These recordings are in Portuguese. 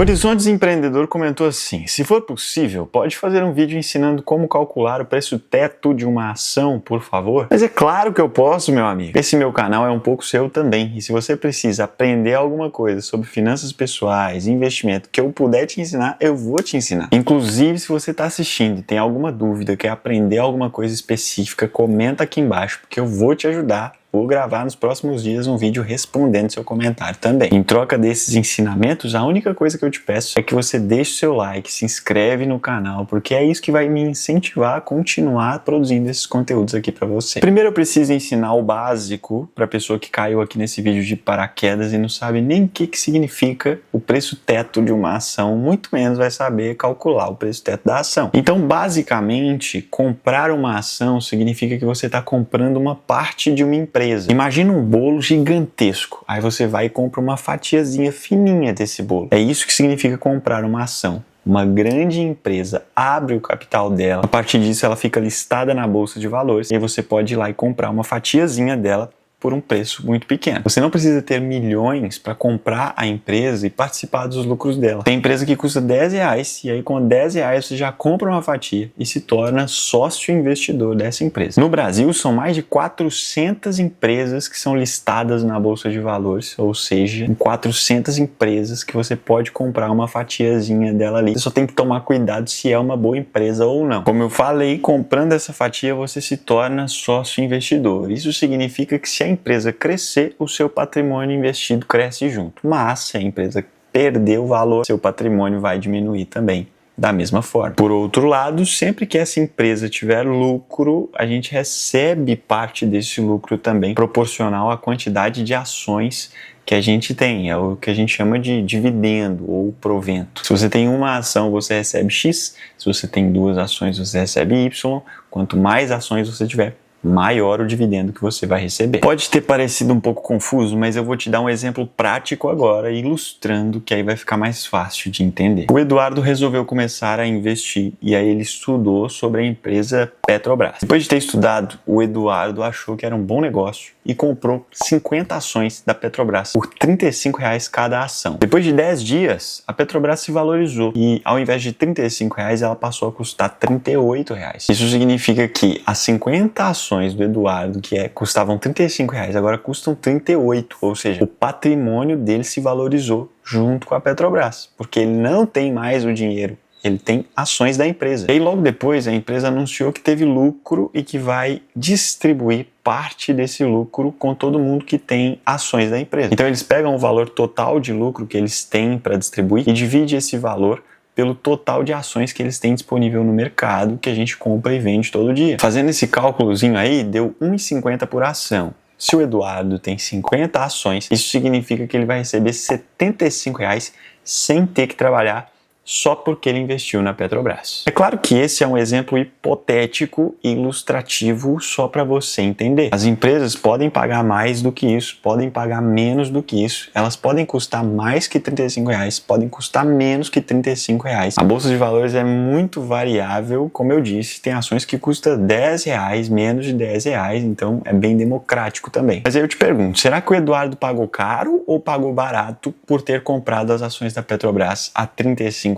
Horizontes Empreendedor comentou assim: se for possível, pode fazer um vídeo ensinando como calcular o preço teto de uma ação, por favor? Mas é claro que eu posso, meu amigo. Esse meu canal é um pouco seu também, e se você precisa aprender alguma coisa sobre finanças pessoais, investimento, que eu puder te ensinar, eu vou te ensinar. Inclusive, se você está assistindo e tem alguma dúvida, quer aprender alguma coisa específica, comenta aqui embaixo, porque eu vou te ajudar. Vou gravar nos próximos dias um vídeo respondendo seu comentário também. Em troca desses ensinamentos, a única coisa que eu te peço é que você deixe o seu like, se inscreve no canal, porque é isso que vai me incentivar a continuar produzindo esses conteúdos aqui para você. Primeiro eu preciso ensinar o básico para a pessoa que caiu aqui nesse vídeo de paraquedas e não sabe nem o que significa o preço teto de uma ação, muito menos vai saber calcular o preço teto da ação. Então, basicamente, comprar uma ação significa que você está comprando uma parte de uma empresa. Imagina um bolo gigantesco, aí você vai e compra uma fatiazinha fininha desse bolo. É isso que significa comprar uma ação. Uma grande empresa abre o capital dela, a partir disso ela fica listada na bolsa de valores e aí você pode ir lá e comprar uma fatiazinha dela por um preço muito pequeno. Você não precisa ter milhões para comprar a empresa e participar dos lucros dela. Tem empresa que custa R$10 e aí com R$10 você já compra uma fatia e se torna sócio investidor dessa empresa. No Brasil são mais de 400 empresas que são listadas na bolsa de valores, ou seja, 400 empresas que você pode comprar uma fatiazinha dela ali. Você só tem que tomar cuidado se é uma boa empresa ou não. Como eu falei, comprando essa fatia você se torna sócio investidor. Isso significa que se a empresa crescer, o seu patrimônio investido cresce junto. Mas se a empresa perder o valor, seu patrimônio vai diminuir também da mesma forma. Por outro lado, sempre que essa empresa tiver lucro, a gente recebe parte desse lucro também proporcional à quantidade de ações que a gente tem, é o que a gente chama de dividendo ou provento. Se você tem uma ação, você recebe X, se você tem duas ações, você recebe Y, quanto mais ações você tiver, maior o dividendo que você vai receber. Pode ter parecido um pouco confuso, mas eu vou te dar um exemplo prático agora, ilustrando, que aí vai ficar mais fácil de entender. O Eduardo resolveu começar a investir e aí ele estudou sobre a empresa Petrobras. Depois de ter estudado, o Eduardo achou que era um bom negócio e comprou 50 ações da Petrobras por R$35 cada ação. Depois de 10 dias, a Petrobras se valorizou e ao invés de R$35, ela passou a custar R$38. Isso significa que as 50 ações do Eduardo, que custavam R$35, agora custam 38, ou seja, o patrimônio dele se valorizou junto com a Petrobras, porque ele não tem mais o dinheiro, ele tem ações da empresa. E aí, logo depois, a empresa anunciou que teve lucro e que vai distribuir parte desse lucro com todo mundo que tem ações da empresa. Então, eles pegam o valor total de lucro que eles têm para distribuir e dividem esse valor pelo total de ações que eles têm disponível no mercado, que a gente compra e vende todo dia. Fazendo esse cálculozinho aí, deu R$1,50 por ação. Se o Eduardo tem 50 ações, isso significa que ele vai receber R$75 sem ter que trabalhar, só porque ele investiu na Petrobras. É claro que esse é um exemplo hipotético e ilustrativo só para você entender. As empresas podem pagar mais do que isso, podem pagar menos do que isso, elas podem custar mais que R$35, podem custar menos que R$35. A bolsa de valores é muito variável, como eu disse, tem ações que custam R$10, menos de R$10, então é bem democrático também. Mas aí eu te pergunto, será que o Eduardo pagou caro ou pagou barato por ter comprado as ações da Petrobras a R$35?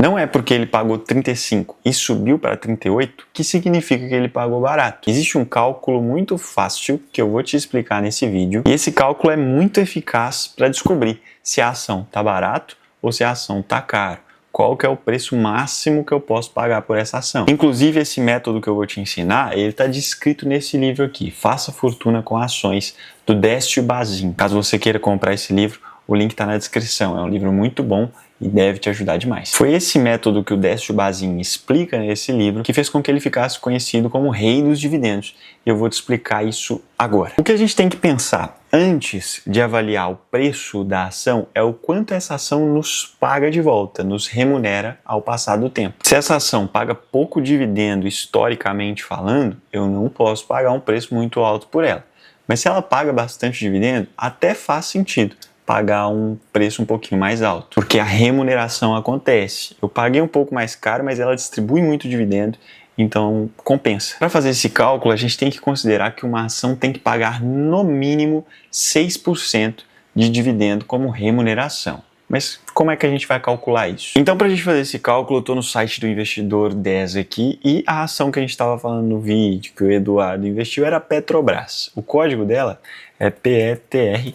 Não é porque ele pagou 35 e subiu para 38 que significa que ele pagou barato. Existe um cálculo muito fácil que eu vou te explicar nesse vídeo e esse cálculo é muito eficaz para descobrir se a ação está barato ou se a ação está caro. Qual que é o preço máximo que eu posso pagar por essa ação. Inclusive, esse método que eu vou te ensinar, ele está descrito nesse livro aqui, Faça Fortuna com Ações, do Décio Bazin. Caso você queira comprar esse livro, o link está na descrição. É um livro muito bom e deve te ajudar demais. Foi esse método que o Décio Bazin explica nesse livro que fez com que ele ficasse conhecido como rei dos dividendos. E eu vou te explicar isso agora. O que a gente tem que pensar antes de avaliar o preço da ação é o quanto essa ação nos paga de volta, nos remunera ao passar do tempo. Se essa ação paga pouco dividendo historicamente falando, eu não posso pagar um preço muito alto por ela. Mas se ela paga bastante dividendo, até faz sentido pagar um preço um pouquinho mais alto, porque a remuneração acontece. Eu paguei um pouco mais caro, mas ela distribui muito dividendo, então compensa. Para fazer esse cálculo, a gente tem que considerar que uma ação tem que pagar no mínimo 6% de dividendo como remuneração. Mas Como é que a gente vai calcular isso? Então, para a gente fazer esse cálculo, eu estou no site do Investidor 10 aqui e a ação que a gente estava falando no vídeo, que o Eduardo investiu, era a Petrobras. O código dela é PETR4.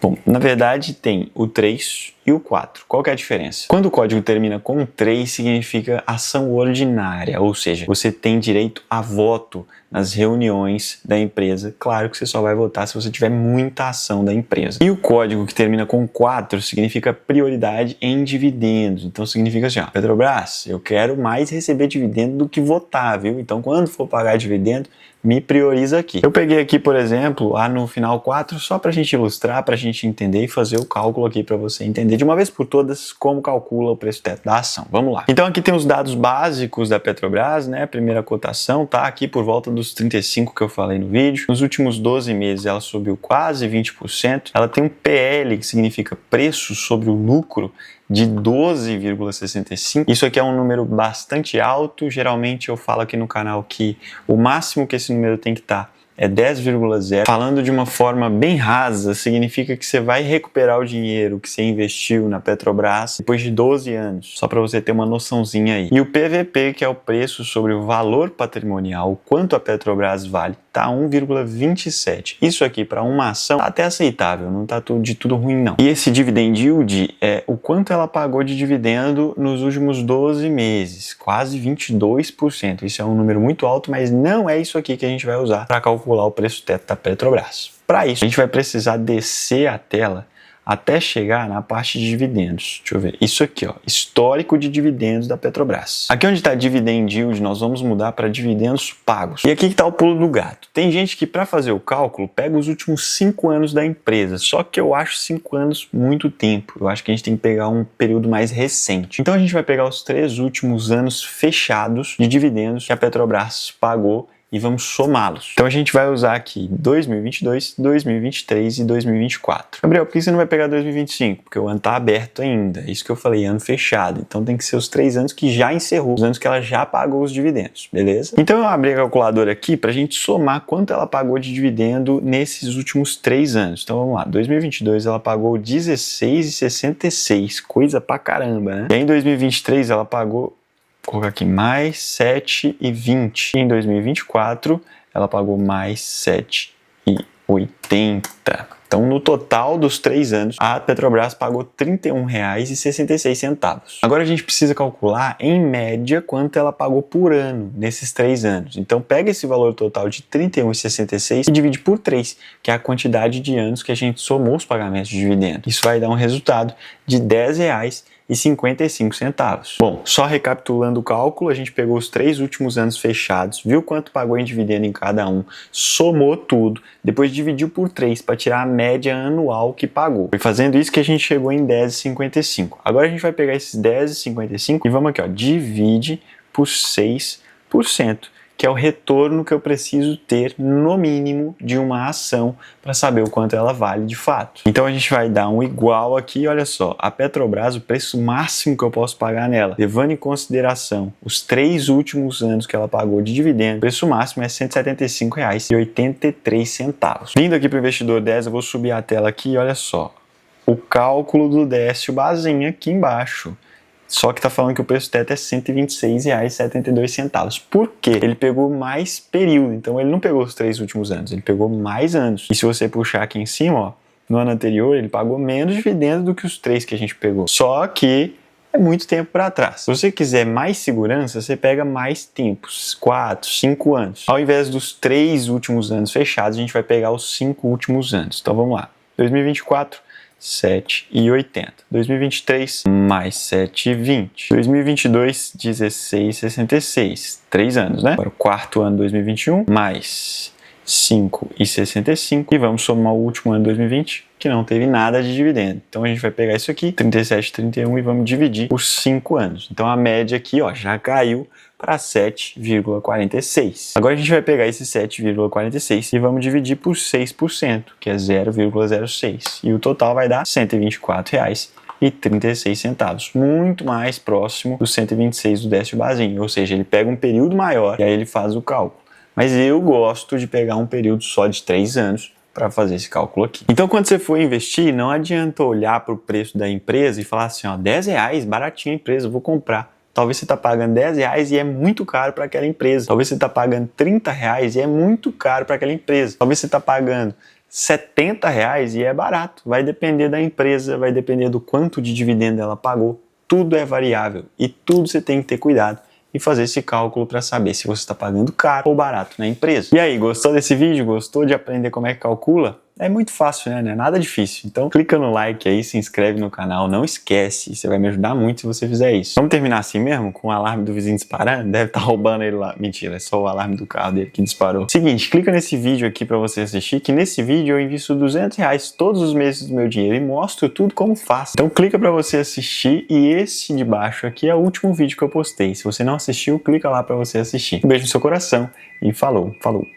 Bom, na verdade tem o 3 e o 4. Qual que é a diferença? Quando o código termina com 3, significa ação ordinária, ou seja, você tem direito a voto nas reuniões da empresa. Claro que você só vai votar se você tiver muita ação da empresa. E o código que termina com 4 significa prioridade em dividendos. Então significa assim, ó, Petrobras, eu quero mais receber dividendo do que votar, viu? Então quando for pagar dividendo, me prioriza aqui. Eu peguei aqui, por exemplo, lá no final 4, só para a gente ilustrar, para a gente entender e fazer o cálculo aqui para você entender de uma vez por todas como calcula o preço teto da ação. Vamos lá. Então aqui tem os dados básicos da Petrobras, né? A primeira cotação tá aqui por volta dos 35 que eu falei no vídeo. Nos últimos 12 meses ela subiu quase 20%. Ela tem um PL, que significa preço sobre o lucro, de 12,65. Isso aqui é um número bastante alto. Geralmente eu falo aqui no canal que o máximo que esse número tem que estar é 10,0. Falando de uma forma bem rasa, significa que você vai recuperar o dinheiro que você investiu na Petrobras depois de 12 anos, só para você ter uma noçãozinha aí. E o PVP, que é o preço sobre o valor patrimonial, o quanto a Petrobras vale, tá 1,27. Isso aqui para uma ação tá até aceitável, não tá de tudo ruim não. E esse dividend yield é o quanto ela pagou de dividendo nos últimos 12 meses, quase 22%. Isso é um número muito alto, mas não é isso aqui que a gente vai usar para calcular o preço teto da Petrobras. Para isso, a gente vai precisar descer a tela até chegar na parte de dividendos. Deixa eu ver. Isso aqui, ó, histórico de dividendos da Petrobras. Aqui onde está dividend yield, nós vamos mudar para dividendos pagos. E aqui que está o pulo do gato. Tem gente que, para fazer o cálculo, pega os últimos 5 anos da empresa. Só que eu acho 5 anos muito tempo. Eu acho que a gente tem que pegar um período mais recente. Então a gente vai pegar os 3 últimos anos fechados de dividendos que a Petrobras pagou e vamos somá-los. Então a gente vai usar aqui 2022, 2023 e 2024. Gabriel, por que você não vai pegar 2025? Porque o ano está aberto ainda. Isso que eu falei, ano fechado. Então tem que ser os 3 anos que já encerrou, os anos que ela já pagou os dividendos, beleza? Então eu abri a calculadora aqui para a gente somar quanto ela pagou de dividendo nesses últimos 3 anos. Então vamos lá, 2022 ela pagou 16,66, coisa pra caramba, né? E aí em 2023 ela pagou, vou colocar aqui, mais 7,20. E em 2024, ela pagou mais 7,80. Então, no total dos 3 anos, a Petrobras pagou R$ 31,66. Agora a gente precisa calcular, em média, quanto ela pagou por ano nesses 3 anos. Então, pega esse valor total de R$ 31,66 e divide por 3, que é a quantidade de anos que a gente somou os pagamentos de dividendos. Isso vai dar um resultado de R$ 10,55. Bom, só recapitulando o cálculo, a gente pegou os 3 últimos anos fechados, viu quanto pagou em dividendo em cada um, somou tudo, depois dividiu por 3 para tirar a média anual que pagou. Foi fazendo isso que a gente chegou em 10,55. Agora a gente vai pegar esses 10,55 e vamos aqui, ó, divide por 6%. Que é o retorno que eu preciso ter, no mínimo, de uma ação para saber o quanto ela vale de fato. Então a gente vai dar um igual aqui, olha só, a Petrobras, o preço máximo que eu posso pagar nela, levando em consideração os 3 últimos anos que ela pagou de dividendo, o preço máximo é R$ 175,83. Vindo aqui para o Investidor 10, eu vou subir a tela aqui, olha só, o cálculo do Décio Bazin aqui embaixo. Só que está falando que o preço teto é R$ 126,72. Por quê? Ele pegou mais período. Então ele não pegou os 3 últimos anos, ele pegou mais anos. E se você puxar aqui em cima, ó, no ano anterior ele pagou menos dividendo do que os 3 que a gente pegou. Só que é muito tempo para trás. Se você quiser mais segurança, você pega mais tempos, 4, 5 anos. Ao invés dos 3 últimos anos fechados, a gente vai pegar os 5 últimos anos. Então vamos lá. 2024. 7,80. 2023, mais 7,20. 2022, 16,66. 3 anos, né? Agora o quarto ano, 2021, mais 5,65. E vamos somar o último ano, 2020, que não teve nada de dividendo. Então a gente vai pegar isso aqui, 37,31, e vamos dividir por 5 anos. Então a média aqui, ó, já caiu para 7,46. Agora a gente vai pegar esse 7,46 e vamos dividir por 6%, que é 0,06. E o total vai dar R$ 124,36. Muito mais próximo do 126 do Décio Bazin. Ou seja, ele pega um período maior e aí ele faz o cálculo. Mas eu gosto de pegar um período só de 3 anos para fazer esse cálculo aqui. Então, quando você for investir, não adianta olhar para o preço da empresa e falar assim, ó, R$10, baratinho a empresa, eu vou comprar. Talvez você está pagando R$10 e é muito caro para aquela empresa. Talvez você está pagando R$30 e é muito caro para aquela empresa. Talvez você está pagando R$70 e é barato. Vai depender da empresa, vai depender do quanto de dividendo ela pagou. Tudo é variável e tudo você tem que ter cuidado e fazer esse cálculo para saber se você está pagando caro ou barato na empresa. E aí, gostou desse vídeo? Gostou de aprender como é que calcula? É muito fácil, né? Não é nada difícil. Então clica no like aí, se inscreve no canal, não esquece, você vai me ajudar muito se você fizer isso. Vamos terminar assim mesmo, com o alarme do vizinho disparando? Deve estar roubando ele lá. Mentira, é só o alarme do carro dele que disparou. Seguinte, clica nesse vídeo aqui para você assistir, que nesse vídeo eu invisto R$200 todos os meses do meu dinheiro e mostro tudo como faço. Então clica para você assistir e esse de baixo aqui é o último vídeo que eu postei. Se você não assistiu, clica lá para você assistir. Um beijo no seu coração e falou, falou.